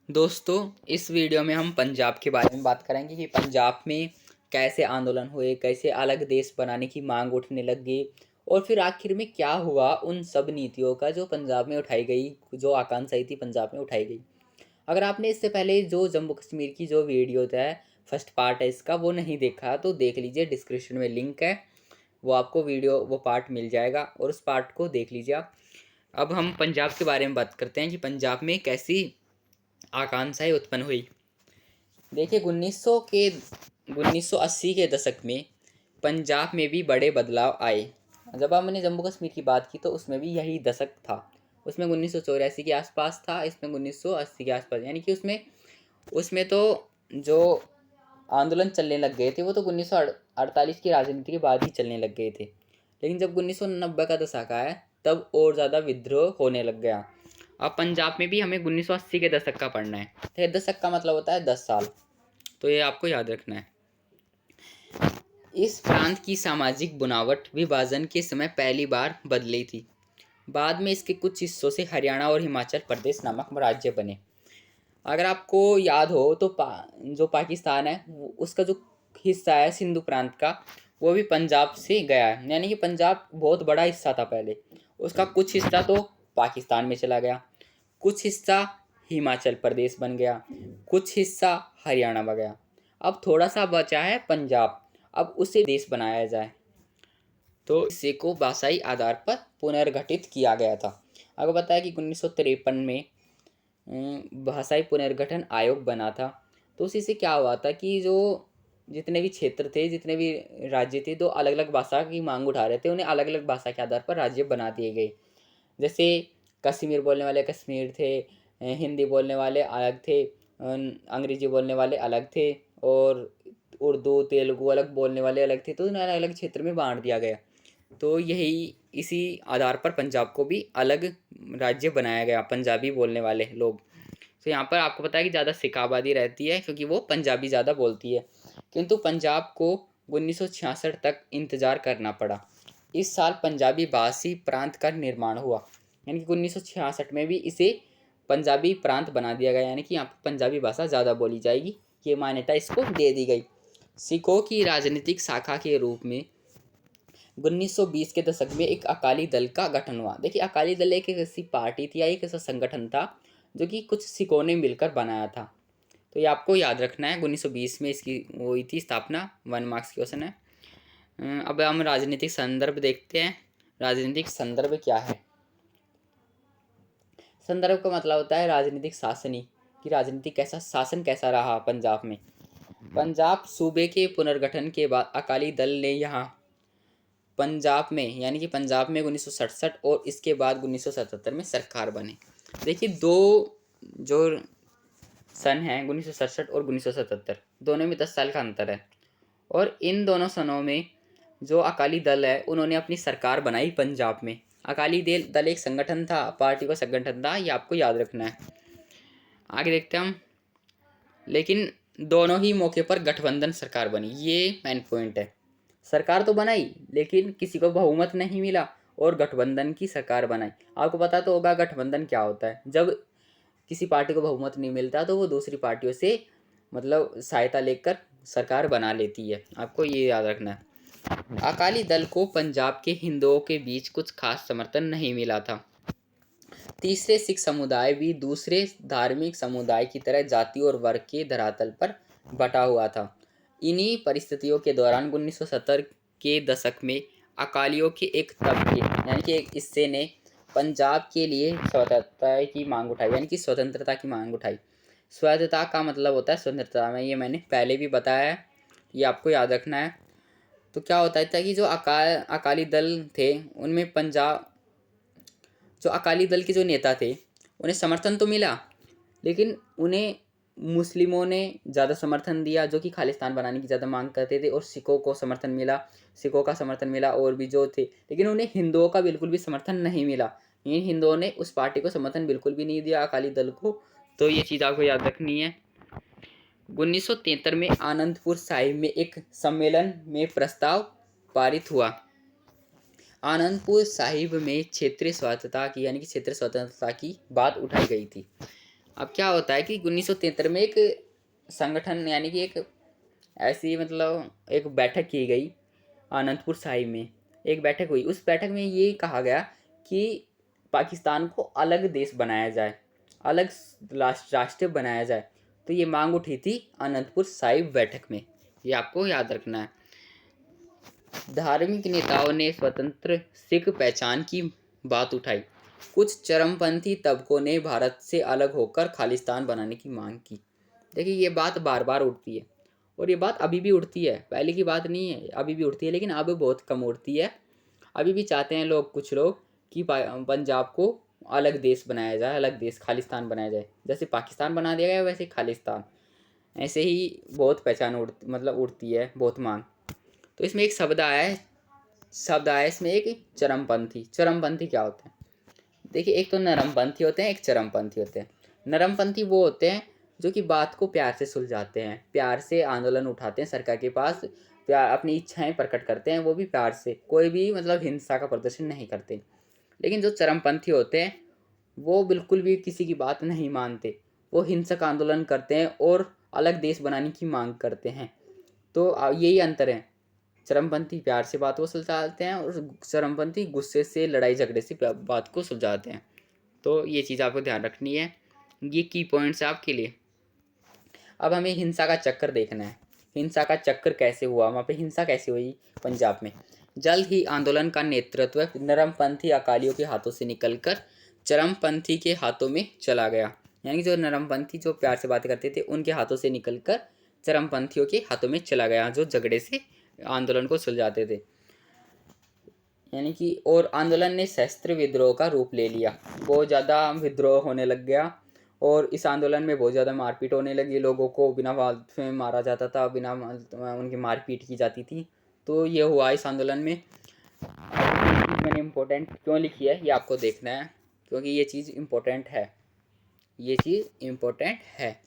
दोस्तों, इस वीडियो में हम पंजाब के बारे में बात करेंगे कि पंजाब में कैसे आंदोलन हुए, कैसे अलग देश बनाने की मांग उठने लग गई और फिर आखिर में क्या हुआ उन सब नीतियों का जो पंजाब में उठाई गई, जो आकांक्षाएं थी पंजाब में उठाई गई। अगर आपने इससे पहले जो जम्मू कश्मीर की जो वीडियो है, फर्स्ट पार्ट है इसका, वो नहीं देखा तो देख लीजिए, डिस्क्रिप्शन में लिंक है, वो आपको वीडियो वो पार्ट मिल जाएगा और उस पार्ट को देख लीजिए आप। अब हम पंजाब के बारे में बात करते हैं कि पंजाब में कैसी आकांक्षाएं उत्पन्न हुई। देखिए, 1980 के दशक में पंजाब में भी बड़े बदलाव आए। जब हमने जम्मू कश्मीर की बात की तो उसमें भी यही दशक था। उसमें 1984 के आसपास था, इसमें 1980 के आसपास, यानी कि उसमें उसमें तो जो आंदोलन चलने लग गए थे वो तो 1948 की राजनीति के बाद ही चलने लग गए थे। लेकिन जब 1990 का दशक आया तब और ज़्यादा विद्रोह होने लग गया। अब पंजाब में भी हमें 1980 के दशक का पढ़ना है। तो दशक का मतलब होता है 10 साल, तो ये आपको याद रखना है। इस प्रांत की सामाजिक बुनावट विभाजन के समय पहली बार बदली थी। बाद में इसके कुछ हिस्सों से हरियाणा और हिमाचल प्रदेश नामक राज्य बने। अगर आपको याद हो तो जो पाकिस्तान है उसका जो हिस्सा है सिंधु प्रांत का, वो भी पंजाब से गया है, यानी कि पंजाब बहुत बड़ा हिस्सा था पहले। उसका कुछ हिस्सा तो पाकिस्तान में चला गया, कुछ हिस्सा हिमाचल प्रदेश बन गया, कुछ हिस्सा हरियाणा बन गया। अब थोड़ा सा बचा है पंजाब, अब उसे देश बनाया जाए तो इसे को भाषाई आधार पर पुनर्गठित किया गया था। अगर बताया कि 1953 में भाषाई पुनर्गठन आयोग बना था, तो उसी से क्या हुआ था कि जो जितने भी क्षेत्र थे, जितने भी राज्य थे, तो अलग अलग भाषा की मांग उठा रहे थे, उन्हें अलग अलग भाषा के आधार पर राज्य बना दिए गए। जैसे कश्मीर बोलने वाले कश्मीर थे, हिंदी बोलने वाले अलग थे, अंग्रेजी बोलने वाले अलग थे, और उर्दू तेलुगु अलग बोलने वाले अलग थे, तो उन्हें अलग अलग क्षेत्र में बांट दिया गया। तो यही इसी आधार पर पंजाब को भी अलग राज्य बनाया गया, पंजाबी बोलने वाले लोग। तो यहाँ पर आपको पता है कि ज़्यादा सिख आबादी रहती है क्योंकि वो पंजाबी ज़्यादा बोलती है। किंतु पंजाब को 1966 तक इंतज़ार करना पड़ा। इस साल पंजाबी भाषी प्रांत का निर्माण हुआ, यानी कि 1966 में भी इसे पंजाबी प्रांत बना दिया गया, यानी कि यहाँ पर पंजाबी भाषा ज़्यादा बोली जाएगी, ये मान्यता इसको दे दी गई। सिखों की राजनीतिक शाखा के रूप में 1920 के दशक में एक अकाली दल का गठन हुआ। देखिए, अकाली दल एक ऐसी पार्टी थी या एक ऐसा संगठन था जो कि कुछ सिखों ने मिलकर बनाया था। तो ये आपको याद रखना है, 1920 में इसकी हुई थी स्थापना। 1 मार्क्स की क्वेश्चन है। अब हम राजनीतिक संदर्भ देखते हैं। राजनीतिक संदर्भ क्या है? संदर्भ का मतलब होता है राजनीतिक शासनी, कि राजनीतिक कैसा शासन कैसा रहा पंजाब में। पंजाब सूबे के पुनर्गठन के बाद अकाली दल ने यहाँ पंजाब में, यानी कि पंजाब में 1967 और इसके बाद 1977 में सरकार बने। देखिए, दो जो सन हैं 1967 और 1977, दोनों में 10 साल का अंतर है। और इन दोनों सनों में जो अकाली दल है उन्होंने अपनी सरकार बनाई पंजाब में। अकाली दल एक संगठन था, पार्टी का संगठन था, ये आपको याद रखना है। आगे देखते हैं हम। लेकिन दोनों ही मौके पर गठबंधन सरकार बनी, ये मेन पॉइंट है। सरकार तो बनाई लेकिन किसी को बहुमत नहीं मिला और गठबंधन की सरकार बनाई। आपको पता तो होगा गठबंधन क्या होता है। जब किसी पार्टी को बहुमत नहीं मिलता तो वो दूसरी पार्टियों से मतलब सहायता लेकर सरकार बना लेती है, आपको ये याद रखना है। अकाली दल को पंजाब के हिंदुओं के बीच कुछ खास समर्थन नहीं मिला था। तीसरे सिख समुदाय भी दूसरे धार्मिक समुदाय की तरह जाति और वर्ग के धरातल पर बटा हुआ था। इन्हीं परिस्थितियों के दौरान 1970 के दशक में अकालियों के एक तबके, यानी कि एक हिस्से ने पंजाब के लिए स्वतंत्रता की मांग उठाई, यानी कि स्वतंत्रता की मांग उठाई। स्वतंत्रता का मतलब होता है स्वतंत्रता में, ये मैंने पहले भी बताया है, ये आपको याद रखना है। तो क्या होता था कि जो अकाली दल थे उनमें पंजाब, जो अकाली दल के जो नेता थे उन्हें समर्थन तो मिला, लेकिन उन्हें मुस्लिमों ने ज़्यादा समर्थन दिया जो कि खालिस्तान बनाने की ज़्यादा मांग करते थे, और सिखों को समर्थन मिला, सिखों का समर्थन मिला और भी जो थे, लेकिन उन्हें हिंदुओं का बिल्कुल भी समर्थन नहीं मिला। इन हिंदुओं ने उस पार्टी को समर्थन बिल्कुल भी नहीं दिया, अकाली दल को। तो ये चीज़ आपको याद रखनी है। 1973 में आनंदपुर साहिब में एक सम्मेलन में प्रस्ताव पारित हुआ। आनंदपुर साहिब में क्षेत्रीय स्वायत्तता की, यानी कि क्षेत्रीय स्वतंत्रता की बात उठाई गई थी। अब क्या होता है कि 1973 में एक संगठन यानी कि एक ऐसी मतलब एक बैठक की गई आनंदपुर साहिब में। एक बैठक हुई, उस बैठक में ये कहा गया कि पाकिस्तान को अलग देश बनाया जाए, अलग राष्ट्र बनाया जाए। तो ये मांग उठी थी आनंदपुर साहिब बैठक में, ये आपको याद रखना है। धार्मिक नेताओं ने स्वतंत्र सिख पहचान की बात उठाई। कुछ चरमपंथी तबकों ने भारत से अलग होकर खालिस्तान बनाने की मांग की। देखिए ये बात बार बार उठती है, और ये बात अभी भी उठती है, पहले की बात नहीं है, अभी भी उठती है, लेकिन अब बहुत कम उठती है। अभी भी चाहते हैं लोग, कुछ लोग, कि पंजाब को अलग देश बनाया जाए, अलग देश खालिस्तान बनाया जाए। जैसे पाकिस्तान बना दिया गया वैसे खालिस्तान, ऐसे ही बहुत पहचान उठती है, बहुत मांग। तो इसमें एक शब्द आया इसमें, एक चरमपंथी। चरमपंथी क्या होते हैं? देखिए एक तो नरमपंथी होते हैं, एक चरमपंथी होते हैं। नरमपंथी वो होते हैं जो कि बात को प्यार से सुलझाते हैं, प्यार से आंदोलन उठाते हैं सरकार के पास, प्यार अपनी इच्छाएं प्रकट करते हैं, वो भी प्यार से, कोई भी मतलब हिंसा का प्रदर्शन नहीं करते। लेकिन जो चरमपंथी होते हैं वो बिल्कुल भी किसी की बात नहीं मानते, वो हिंसक आंदोलन करते हैं और अलग देश बनाने की मांग करते हैं। तो यही अंतर है, चरमपंथी प्यार से बात को सुलझाते हैं और चरमपंथी गुस्से से, लड़ाई झगड़े से बात को सुलझाते हैं। तो ये चीज़ आपको ध्यान रखनी है, ये की पॉइंट्स है आपके लिए। अब हमें हिंसा का चक्कर देखना है, हिंसा का चक्कर कैसे हुआ, वहाँ पे हिंसा कैसे हुई पंजाब में। जल्द ही आंदोलन का नेतृत्व नरमपंथी अकालियों के हाथों से निकलकर चरमपंथी के हाथों में चला गया। यानी जो नरमपंथी जो प्यार से बातें करते थे उनके हाथों से निकलकर चरमपंथियों के हाथों में चला गया, जो झगड़े से आंदोलन को सुलझाते थे। यानी कि और आंदोलन ने शस्त्र विद्रोह का रूप ले लिया, बहुत ज़्यादा विद्रोह होने लग गया, और इस आंदोलन में बहुत ज़्यादा मारपीट होने लगी, लोगों को बिना फालतू में मारा जाता था, बिना उनकी मारपीट की जाती थी। तो ये हुआ इस आंदोलन में। मैंने इम्पोर्टेंट क्यों लिखी है ये आपको देखना है, क्योंकि ये चीज़ इम्पोर्टेंट है, ये चीज़ इम्पोर्टेंट है।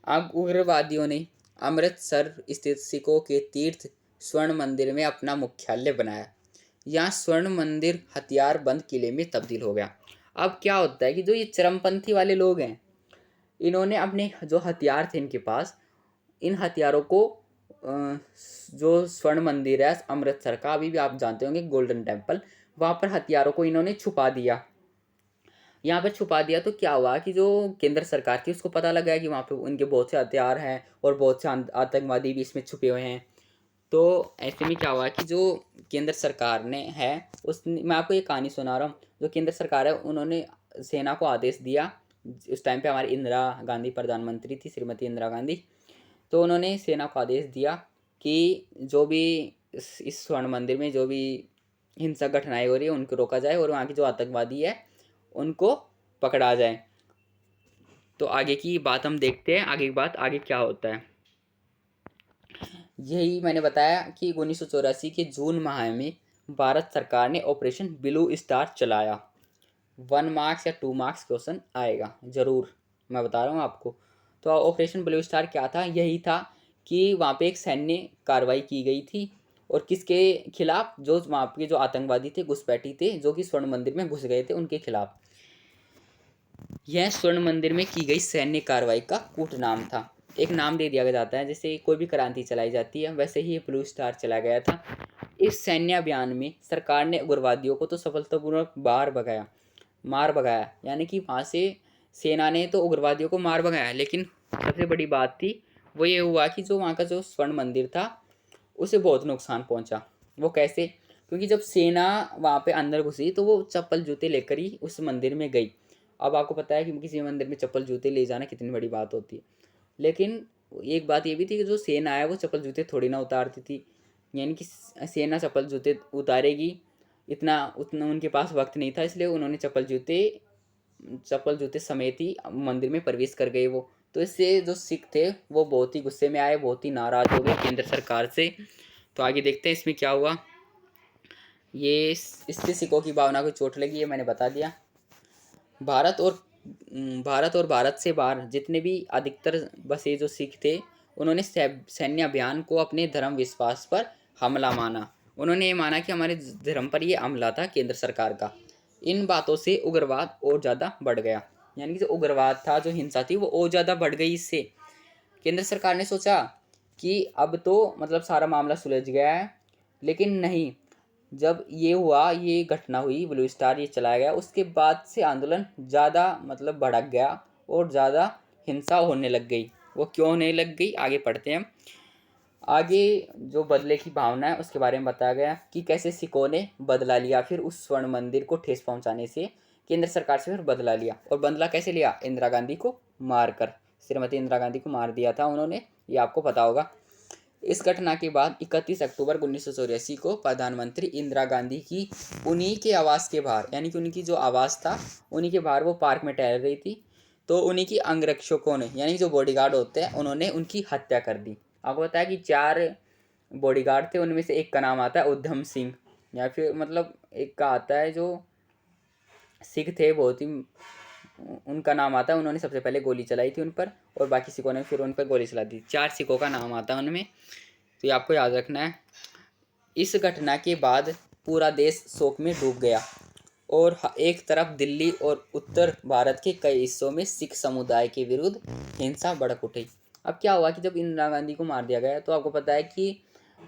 अब उग्रवादियों ने अमृतसर स्थित सिखों के तीर्थ स्वर्ण मंदिर में अपना मुख्यालय बनाया। यहाँ स्वर्ण मंदिर हथियार बंद किले में तब्दील हो गया। अब क्या होता है कि जो ये चरमपंथी वाले लोग हैं, इन्होंने अपने जो हथियार थे इनके पास, इन हथियारों को जो स्वर्ण मंदिर है अमृतसर का, अभी भी आप जानते होंगे गोल्डन टेम्पल, वहाँ पर हथियारों को इन्होंने छुपा दिया। यहाँ पर छुपा दिया तो क्या हुआ कि जो केंद्र सरकार थी उसको पता लगा कि वहाँ पे उनके बहुत से हथियार हैं और बहुत से आतंकवादी भी इसमें छुपे हुए हैं। तो ऐसे में क्या हुआ कि जो केंद्र सरकार ने है, मैं आपको ये कहानी सुना रहा हूँ। जो केंद्र सरकार है उन्होंने सेना को आदेश दिया, उस टाइम पे हमारी इंदिरा गांधी प्रधानमंत्री थी, श्रीमती इंदिरा गांधी। तो उन्होंने सेना को आदेश दिया कि जो भी इस स्वर्ण मंदिर में जो भी हिंसक घटनाएं हो रही है उनको रोका जाए, और वहाँ की जो आतंकवादी है उनको पकड़ा जाए। तो आगे की बात हम देखते हैं, आगे की बात आगे क्या होता है। यही मैंने बताया कि 1984 के जून माह में भारत सरकार ने ऑपरेशन ब्लू स्टार चलाया। 1 मार्क्स या 2 मार्क्स क्वेश्चन आएगा ज़रूर, मैं बता रहा हूँ आपको। तो ऑपरेशन ब्लू स्टार क्या था? यही था कि वहाँ पे एक सैन्य कार्रवाई की गई थी, और किसके खिलाफ? जो वहाँ पे जो आतंकवादी थे, घुसपैठी थे, जो कि स्वर्ण मंदिर में घुस गए थे, उनके खिलाफ। यह स्वर्ण मंदिर में की गई सैन्य कार्रवाई का कूट नाम था। एक नाम दे दिया जाता है, जैसे कोई भी क्रांति चलाई जाती है वैसे ही ब्लू स्टार चला गया था। इस सैन्य अभियान में सरकार ने उग्रवादियों को तो सफलतापूर्वक मार भगाया, यानी कि वहाँ से सेना ने तो उग्रवादियों को मार भगाया। लेकिन सबसे बड़ी बात थी वो ये हुआ कि जो वहाँ का जो स्वर्ण मंदिर था उसे बहुत नुकसान पहुँचा। वो कैसे? क्योंकि जब सेना वहाँ पे अंदर घुसी तो वो चप्पल जूते लेकर ही उस मंदिर में गई। अब आपको पता है कि किसी मंदिर में चप्पल जूते ले जाना कितनी बड़ी बात होती है। लेकिन एक बात ये भी थी कि जो सेना है वो चप्पल जूते थोड़ी ना उतारती थी, यानी कि सेना चप्पल जूते उतारेगी इतना उतना उनके पास वक्त नहीं था, इसलिए उन्होंने चप्पल जूते समेत ही मंदिर में प्रवेश कर गए वो। तो इससे जो सिख थे वो बहुत ही गुस्से में आए, बहुत ही नाराज़ हो गए केंद्र सरकार से। तो आगे देखते हैं इसमें क्या हुआ। ये इससे सिखों की भावना को चोट लगी, ये मैंने बता दिया। भारत और भारत से बाहर जितने भी अधिकतर बसे जो सिख थे, उन्होंने सैन्य अभियान को अपने धर्म विश्वास पर हमला माना। उन्होंने ये माना कि हमारे धर्म पर ये हमला था केंद्र सरकार का। इन बातों से उग्रवाद और ज़्यादा बढ़ गया। यानी कि जो उग्रवाद था, जो हिंसा थी, वो और ज़्यादा बढ़ गई इससे। केंद्र सरकार ने सोचा कि अब तो मतलब सारा मामला सुलझ गया है, लेकिन नहीं। जब ये हुआ, ये घटना हुई, ब्लू स्टार ये चलाया गया, उसके बाद से आंदोलन ज़्यादा मतलब भड़क गया और ज़्यादा हिंसा होने लग गई। वो क्यों होने लग गई, आगे पढ़ते हैं। आगे जो बदले की भावना है उसके बारे में बताया गया कि कैसे सिखों ने बदला लिया, फिर उस स्वर्ण मंदिर को ठेस पहुंचाने से केंद्र सरकार से फिर बदला लिया। और बदला कैसे लिया, इंदिरा गांधी को मारकर, श्रीमती इंदिरा गांधी को मार दिया था उन्होंने, ये आपको पता होगा। इस घटना के बाद 31 अक्टूबर 1984 को प्रधानमंत्री इंदिरा गांधी की उन्हीं के आवास के बाहर, यानी कि उनकी जो आवास था उन्हीं के बाहर वो पार्क में टहल रही थी, तो उन्हीं की अंगरक्षकों ने, यानी जो बॉडीगार्ड होते हैं, उन्होंने उनकी हत्या कर दी। आपको बताया कि 4 बॉडीगार्ड थे, उनमें से एक का नाम आता है उधम सिंह, या फिर मतलब एक का आता है जो सिख थे, बहुत ही उनका नाम आता है, उन्होंने सबसे पहले गोली चलाई थी उन पर, और बाकी सिखों ने फिर उन पर गोली चला दी। 4 सिखों का नाम आता है उनमें, तो ये आपको याद रखना है। इस घटना के बाद पूरा देश शोक में डूब गया, और एक तरफ दिल्ली और उत्तर भारत के कई हिस्सों में सिख समुदाय के विरुद्ध हिंसा भड़क उठी। अब क्या हुआ कि जब इंदिरा गांधी को मार दिया गया, तो आपको पता है कि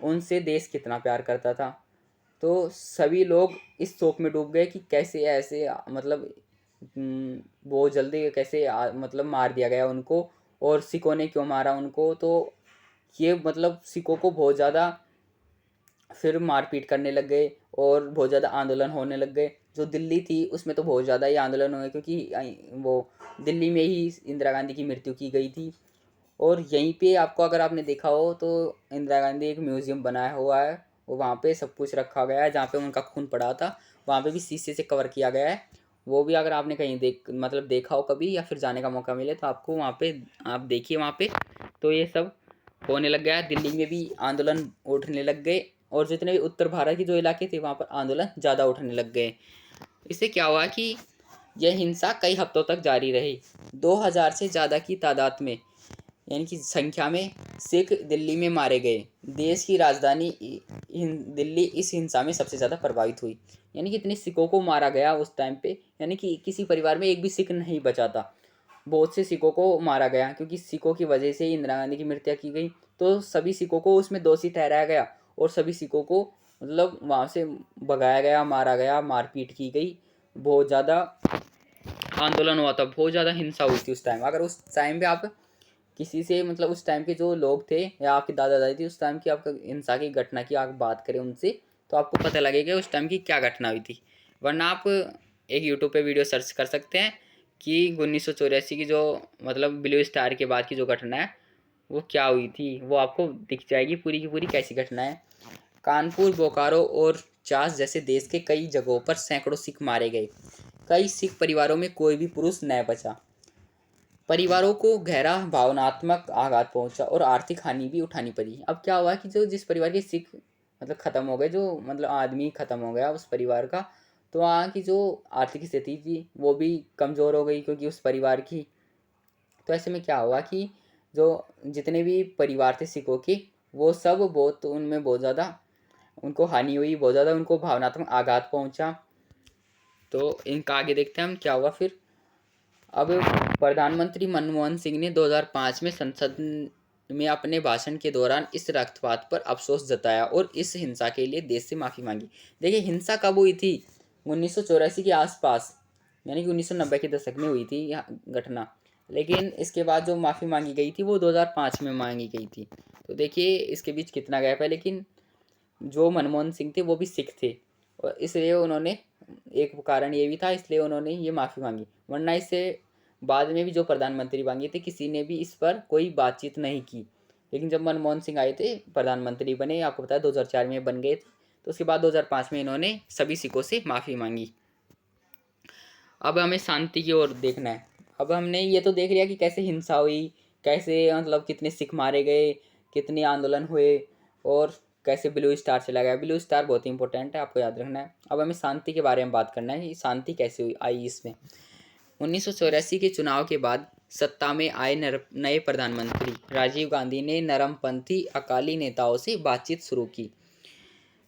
उनसे देश कितना प्यार करता था, तो सभी लोग इस शोक में डूब गए कि कैसे ऐसे मतलब बहुत जल्दी कैसे मतलब मार दिया गया उनको, और सिखों ने क्यों मारा उनको। तो ये मतलब सिखों को बहुत ज़्यादा फिर मारपीट करने लग गए, और बहुत ज़्यादा आंदोलन होने लग गए। जो दिल्ली थी उसमें तो बहुत ज़्यादा ही आंदोलन हुए, क्योंकि वो दिल्ली में ही इंदिरा गांधी की मृत्यु की गई थी। और यहीं पे आपको, अगर आपने देखा हो तो, इंदिरा गांधी एक म्यूज़ियम बनाया हुआ है, वो वहाँ पे सब कुछ रखा गया है, जहाँ पे उनका खून पड़ा था वहाँ पे भी शीशे से कवर किया गया है। वो भी अगर आपने कहीं मतलब देखा हो कभी, या फिर जाने का मौका मिले, तो आपको वहाँ पे आप देखिए वहाँ पे। तो ये सब होने लग गया, दिल्ली में भी आंदोलन उठने लग गए, और जितने भी उत्तर भारत के जो इलाके थे वहाँ पर आंदोलन ज़्यादा उठने लग गए। इससे क्या हुआ कि यह हिंसा कई हफ्तों तक जारी रही। 2000 से ज़्यादा की तादाद में, यानी कि संख्या में सिख दिल्ली में मारे गए। देश की राजधानी दिल्ली इस हिंसा में सबसे ज़्यादा प्रभावित हुई, यानी कि इतने सिखों को मारा गया उस टाइम पे, यानी कि किसी परिवार में एक भी सिख नहीं बचा था, बहुत से सिखों को मारा गया, क्योंकि सिखों की वजह से इंदिरा गांधी की मृत्यु की गई। तो सभी सिखों को उसमें दोषी ठहराया गया, और सभी सिखों को मतलब वहाँ से भगाया गया, मारा गया, मारपीट की गई, बहुत ज़्यादा आंदोलन हुआ था, बहुत ज़्यादा हिंसा हुई थी उस टाइम। अगर उस टाइम पे आप किसी से मतलब उस टाइम के जो लोग थे, या आपके दादा दादी थी उस टाइम की, आपका हिंसा की घटना की आप बात करें उनसे, तो आपको पता लगेगा उस टाइम की क्या घटना हुई थी। वरना आप एक यूट्यूब पे वीडियो सर्च कर सकते हैं कि 1984 की जो मतलब ब्लू स्टार के बाद की जो घटना है वो क्या हुई थी, वो आपको दिख जाएगी पूरी की पूरी कैसी घटना है। कानपुर, बोकारो और चास जैसे देश के कई जगहों पर सैकड़ों सिख मारे गए। कई सिख परिवारों में कोई भी पुरुष न बचा। परिवारों को गहरा भावनात्मक आघात पहुंचा और आर्थिक हानि भी उठानी पड़ी। अब क्या हुआ कि जो जिस परिवार के सिख मतलब ख़त्म हो गए, जो मतलब आदमी ख़त्म हो गया उस परिवार का, तो वहाँ की जो आर्थिक स्थिति थी वो भी कमज़ोर हो गई, क्योंकि उस परिवार की। तो ऐसे में क्या हुआ कि जो जितने भी परिवार थे सिखों के, वो सब बहुत उनमें बहुत ज़्यादा उनको हानि हुई, बहुत ज़्यादा उनको भावनात्मक आघात पहुंचा। तो इनका आगे देखते हैं हम क्या हुआ फिर। अब प्रधानमंत्री मनमोहन सिंह ने 2005 में संसद में अपने भाषण के दौरान इस रक्तपात पर अफसोस जताया और इस हिंसा के लिए देश से माफ़ी मांगी। देखिए हिंसा कब हुई थी, 1984 के आसपास, यानी कि 1990 के दशक में हुई थी यह घटना। लेकिन इसके बाद जो माफ़ी मांगी गई थी वो 2005 में मांगी गई थी। तो देखिए इसके बीच कितना गैप है। लेकिन जो मनमोहन सिंह थे वो भी सिख थे, और इसलिए उन्होंने, एक कारण ये भी था इसलिए उन्होंने ये माफ़ी मांगी, वरना इससे बाद में भी जो प्रधानमंत्री मांगे थे किसी ने भी इस पर कोई बातचीत नहीं की। लेकिन जब मनमोहन सिंह आए थे, प्रधानमंत्री बने, आपको पता है 2004 में बन गए थे, तो उसके बाद 2005 में इन्होंने सभी सिखों से माफ़ी मांगी। अब हमें शांति की ओर देखना है। अब हमने ये तो देख लिया कि कैसे हिंसा हुई, कैसे मतलब कितने सिख मारे गए, कितने आंदोलन हुए, और कैसे ब्लू स्टार चला गया। ब्लू स्टार बहुत ही इंपॉर्टेंट है, आपको याद रखना है। अब हमें शांति के बारे में बात करना है कि शांति कैसे हुई आई इसमें। 1984 के चुनाव के बाद सत्ता में आए नए प्रधानमंत्री राजीव गांधी ने नरमपंथी अकाली नेताओं से बातचीत शुरू की।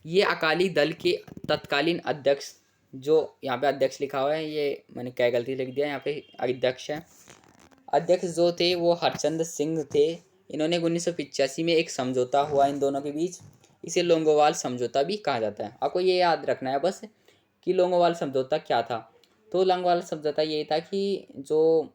ये अकाली दल के तत्कालीन अध्यक्ष जो यहाँ पे अध्यक्ष लिखा हुआ है, ये मैंने क्या गलती लिख दिया, यहाँ पे अध्यक्ष है। अध्यक्ष जो थे वो हरचंद सिंह थे। इन्होंने 1985 में एक समझौता हुआ इन दोनों के बीच, इसे लोंगोवाल समझौता भी कहा जाता है। आपको ये याद रखना है बस कि लोंगोवाल समझौता क्या था। तो लोंगोवाल समझौता ये था कि जो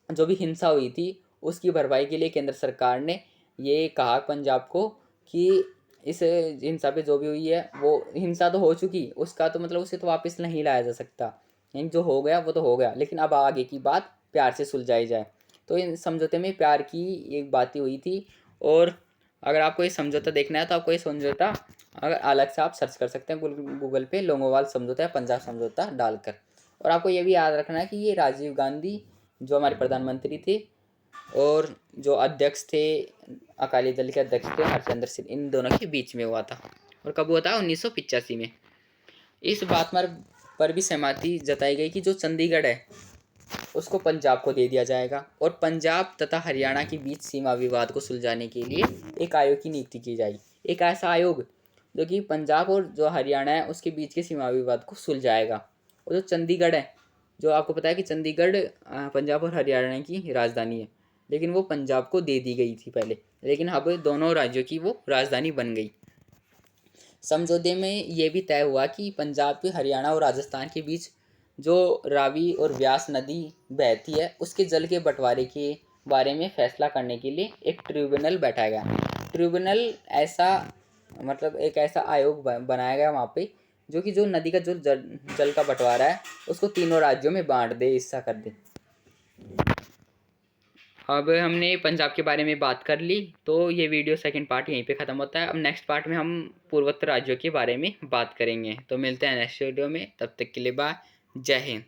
भी हिंसा हुई थी उसकी भरपाई के लिए केंद्र सरकार ने ये कहा पंजाब को कि इस हिंसा पे जो भी हुई है, वो हिंसा तो हो चुकी, उसका तो मतलब उसे तो वापस नहीं लाया जा सकता, यानी जो हो गया वो तो हो गया, लेकिन अब आगे की बात प्यार से सुलझाई जाए। तो इन समझौते में प्यार की एक बात हुई थी। और अगर आपको ये समझौता देखना है तो आपको ये समझौता अगर अलग से आप सर्च कर सकते हैं गूगल पे, लोंगोवाल समझौता या पंजाब समझौता डालकर। और आपको ये भी याद रखना है कि ये राजीव गांधी जो हमारे प्रधानमंत्री थे और जो अध्यक्ष थे, अकाली दल के अध्यक्ष थे हरचंद्र सिंह, इन दोनों के बीच में हुआ था। और कब हुआ था? 1985 में। इस बात पर भी सहमति जताई गई कि जो चंडीगढ़ है उसको पंजाब को दे दिया जाएगा और पंजाब तथा हरियाणा के बीच सीमा विवाद को सुलझाने के लिए एक आयोग की नियुक्ति की जाएगी। एक ऐसा आयोग जो कि पंजाब और जो हरियाणा है उसके बीच के सीमा विवाद को सुलझाएगा। और जो चंडीगढ़ है, जो आपको पता है कि चंडीगढ़ पंजाब और हरियाणा की राजधानी है, लेकिन वो पंजाब को दे दी गई थी पहले, लेकिन अब दोनों राज्यों की वो राजधानी बन गई। समझौते में ये भी तय हुआ कि पंजाब के, हरियाणा और राजस्थान के बीच जो रावी और व्यास नदी बहती है उसके जल के बंटवारे के बारे में फैसला करने के लिए एक ट्रिब्यूनल बैठाया गया। ट्रिब्यूनल ऐसा मतलब एक ऐसा आयोग बनाया गया वहाँ पे जो कि जो नदी का जो जल का बंटवारा है उसको तीनों राज्यों में बांट दे, हिस्सा कर दे। अब हमने पंजाब के बारे में बात कर ली, तो ये वीडियो सेकंड पार्ट यहीं पे ख़त्म होता है। अब नेक्स्ट पार्ट में हम पूर्वोत्तर राज्यों के बारे में बात करेंगे। तो मिलते हैं नेक्स्ट वीडियो में, तब तक के लिए बाय, जय हिंद।